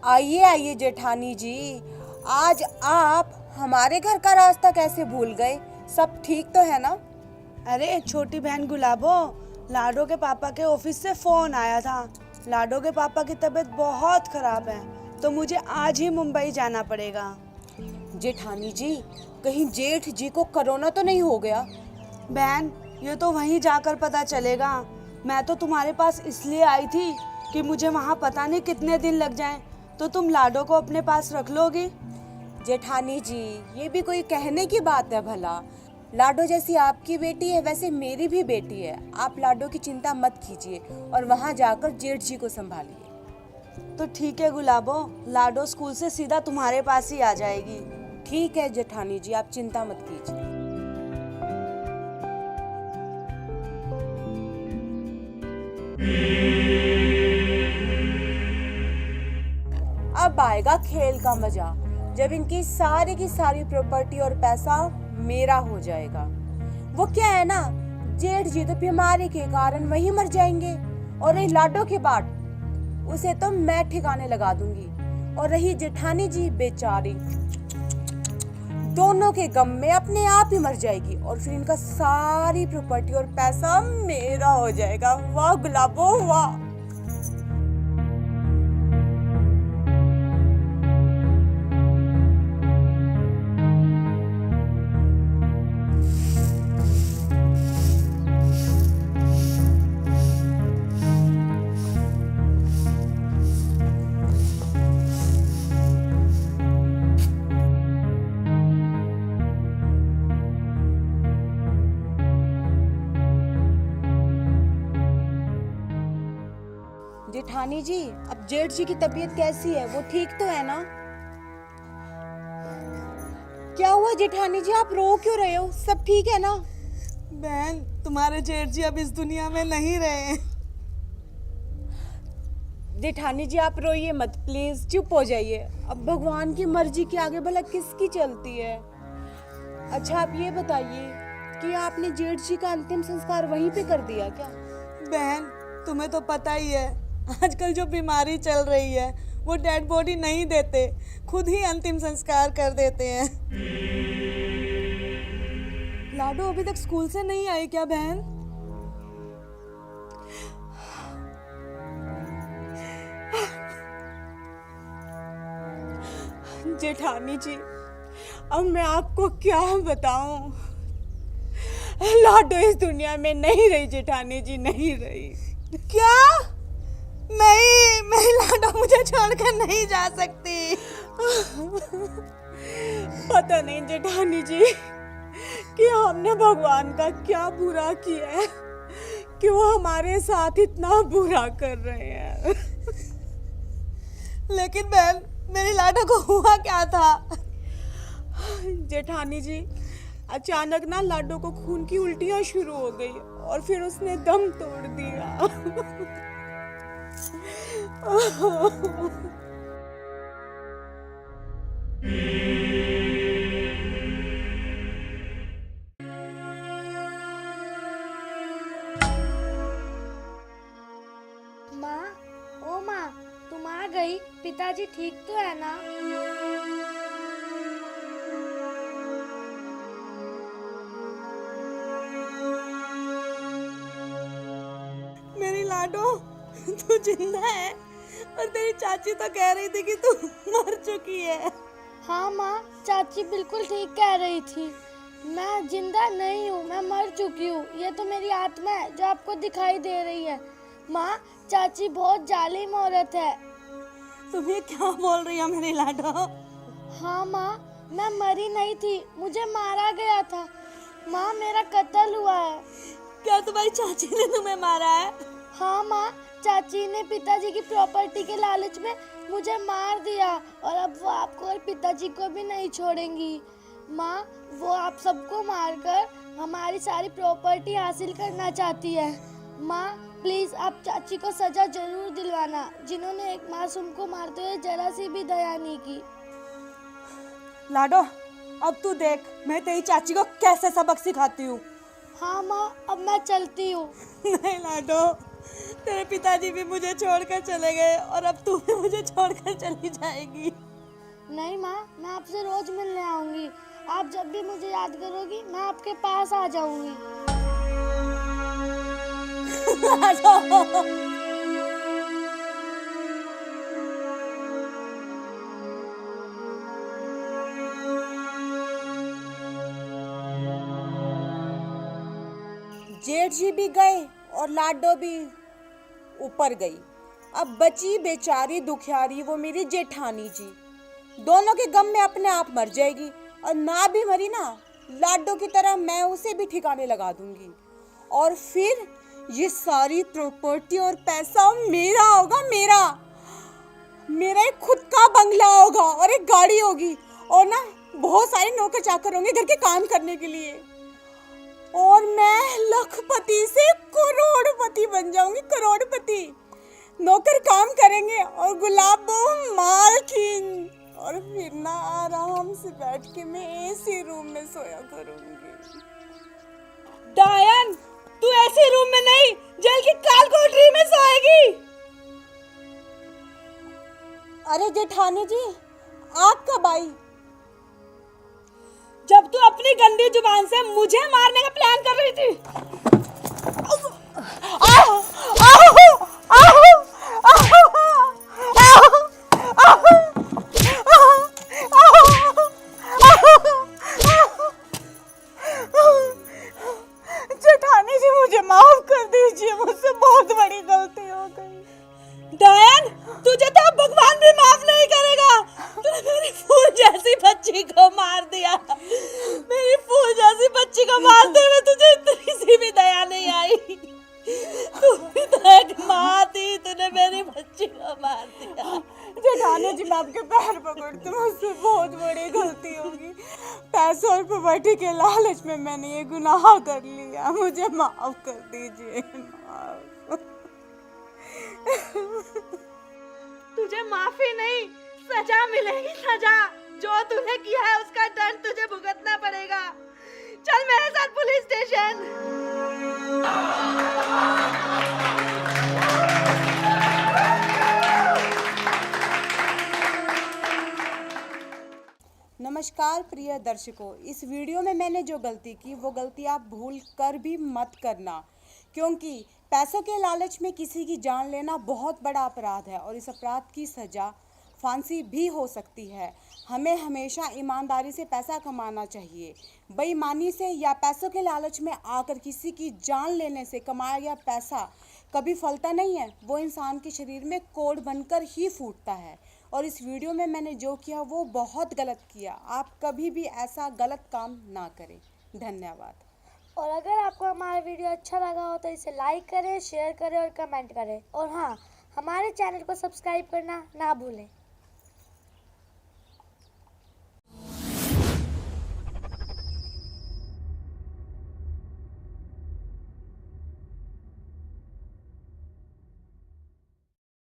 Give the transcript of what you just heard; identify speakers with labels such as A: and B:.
A: आइए आइए जेठानी जी। आज आप हमारे घर का रास्ता कैसे भूल गए? सब ठीक तो है ना?
B: अरे छोटी बहन गुलाबो, लाडो के पापा के ऑफिस से फोन आया था। लाडो के पापा की तबीयत बहुत खराब है, तो मुझे आज ही मुंबई जाना पड़ेगा।
A: जेठानी जी, कहीं जेठ जी को कोरोना तो नहीं हो गया?
B: बहन, ये तो वहीं जाकर पता चलेगा। मैं तो तुम्हारे पास इसलिए आई थी कि मुझे वहाँ पता नहीं कितने दिन लग जाएं, तो तुम लाडो को अपने पास रख लोगी।
A: जेठानी जी, ये भी कोई कहने की बात है भला? लाडो जैसी आपकी बेटी है वैसे मेरी भी बेटी है। आप लाडो की चिंता मत कीजिए और वहाँ जाकर जेठ जी को संभालिए।
B: तो ठीक है गुलाबो, लाडो स्कूल से सीधा तुम्हारे पास ही आ जाएगी।
A: ठीक है जेठानी जी, आप चिंता मत कीजिए। अब आएगा खेल का मजा, जब इनकी सारी की सारी प्रॉपर्टी और पैसा मेरा हो जाएगा। वो क्या है ना, जेठ जी तो बीमारी के कारण वहीं मर जाएंगे, और रही लाडो की बात, उसे तो मैं ठिकाने लगा दूंगी। और रही जेठानी जी बेचारी, दोनों के गम में अपने आप ही मर जाएगी, और फिर इनका सारी प्रॉपर्टी और पैसा मेरा हो जाएगा। वाह गुलाबो वाह। जेठानी जी, अब जेठ जी की तबीयत कैसी है? वो ठीक तो है ना? क्या हुआ जेठानी जी, आप रो क्यों रहे हो? सब ठीक है ना?
B: बहन, तुम्हारे जेठ जी अब इस दुनिया में नहीं रहे।
A: जेठानी जी आप रोइए मत, प्लीज चुप हो जाइए। अब भगवान की मर्जी के आगे भला किसकी चलती है? अच्छा आप ये बताइए कि आपने जेठ जी का अंतिम संस्कार वहीं पे कर दिया क्या?
B: बहन, तुम्हें तो पता ही है, आजकल जो बीमारी चल रही है वो डेड बॉडी नहीं देते, खुद ही अंतिम संस्कार कर देते हैं। लाडो अभी तक स्कूल से नहीं आई क्या बहन?
A: जेठानी जी, अब मैं आपको क्या बताऊं? लाडो इस दुनिया में नहीं रही जेठानी जी, नहीं रही।
B: क्या? नहीं, लाडो मुझे छोड़कर नहीं जा सकती।
A: पता नहीं जेठानी जी कि हमने भगवान का क्या बुरा किया है कि वो हमारे साथ इतना बुरा कर रहे हैं।
B: लेकिन बहन, मेरी लाडो को हुआ क्या था?
A: जेठानी जी, अचानक ना लाडो को खून की उल्टियां शुरू हो गई और फिर उसने दम तोड़ दिया।
C: माँ, ओ माँ, तुम आ गई? पिताजी ठीक तो है ना?
B: मेरी लाडो, तू जिंदा है? और तेरी चाची तो कह रही थी कि तू मर चुकी है।
C: हाँ माँ, चाची बिल्कुल ठीक कह रही थी। मैं जिंदा नहीं हूँ, मैं मर चुकी हूँ। ये तो मेरी आत्मा है जो आपको दिखाई दे रही है। माँ, चाची बहुत जालिम औरत है।
B: तुम ये क्या बोल रही हो मेरी लाडो?
C: हाँ माँ, मैं मरी नहीं थी, मुझे मारा गया था। माँ, मेरा कत्ल हुआ है।
B: क्या तुम्हारी चाची ने तुम्हें मारा है?
C: हाँ माँ, चाची ने पिताजी की प्रॉपर्टी के लालच में मुझे मार दिया, और अब वो आपको और पिताजी को भी नहीं छोड़ेंगी। माँ, वो आप सबको मारकर हमारी सारी प्रॉपर्टी हासिल करना चाहती है। माँ, प्लीज आप चाची को सजा जरूर दिलवाना, जिन्होंने एक मासूम को मारते हुए जरा सी भी दया नहीं की।
B: लाडो, अब तू देख मैं तेरी चाची को कैसे सबक सिखाती हूँ।
C: हाँ माँ, अब मैं चलती हूँ।
B: नहीं लाडो,
A: तेरे पिताजी भी मुझे छोड़कर चले गए और अब तू भी मुझे छोड़कर चली जाएगी।
C: नहीं माँ, मैं आपसे रोज मिलने आऊंगी। आप जब भी मुझे याद करोगी मैं आपके पास आ जाऊंगी।
A: आ जाओ। जेठ जी भी गए और लाडो भी ऊपर गई। अब बची बेचारी दुखियारी वो मेरी जेठानी जी, दोनों के गम में अपने आप मर जाएगी। और ना भी मरी ना, लाडो की तरह मैं उसे भी ठिकाने लगा दूंगी और फिर ये सारी प्रॉपर्टी और पैसा मेरा होगा। मेरा एक खुद का बंगला होगा और एक गाड़ी होगी और ना बहुत सारे नौकर चाकर होंगे घर के काम करने के लिए और मैं लखपति से करोड़पति बन जाऊंगी। करोड़पति नौकर काम करेंगे और गुलाबो मालकिन, और फिर ना आराम से बैठ के मैं एसी रूम में सोया करूंगी।
B: डायन, तू ऐसे रूम में नहीं, जेल की काल कोठरी में सोएगी।
A: अरे जेठानी जी, आप कब आई?
B: जब तू अपनी गंदी जुबान से मुझे मारने का प्लान कर रही थी।
A: जेठानी जी मुझे माफ कर दीजिए, मुझसे बहुत बड़ी गलती हो गई।
B: डायन, तुझे तो भगवान भी माफ नहीं करेगा। तूने मेरी फूल जैसी बच्ची को मार दिया। मेरी फूल जैसी बच्ची को मारते हुए तुझे इतनी सी भी दया नहीं आई। तू भी तो एक माँ थी, तूने मेरी बच्ची को मार दिया।
A: जेठानी जी मैं आपके पैर पकड़ती हूँ, मुझसे बहुत बड़ी गलती होगी। पैसों और प्रॉपर्टी के लालच में मैंने ये गुनाह कर लिया, मुझे माफ कर दीजिए। माफ।
B: तुझे माफी नहीं, सजा मिलेगी। सजा जो तूने किया है उसका दंड तुझे भुगतना पड़ेगा। चल मेरे साथ पुलिस स्टेशन।
A: नमस्कार प्रिय दर्शकों, इस वीडियो में मैंने जो गलती की वो गलती आप भूल कर भी मत करना, क्योंकि पैसों के लालच में किसी की जान लेना बहुत बड़ा अपराध है और इस अपराध की सज़ा फांसी भी हो सकती है। हमें हमेशा ईमानदारी से पैसा कमाना चाहिए। बेईमानी से या पैसों के लालच में आकर किसी की जान लेने से कमाया गया पैसा कभी फलता नहीं है, वो इंसान के शरीर में कोड़ बनकर ही फूटता है। और इस वीडियो में मैंने जो किया वो बहुत गलत किया। आप कभी भी ऐसा गलत काम ना करें। धन्यवाद।
C: और अगर आपको हमारा वीडियो अच्छा लगा हो तो इसे लाइक करें, शेयर करें और कमेंट करें। और हाँ, हमारे चैनल को सब्सक्राइब करना ना भूलें।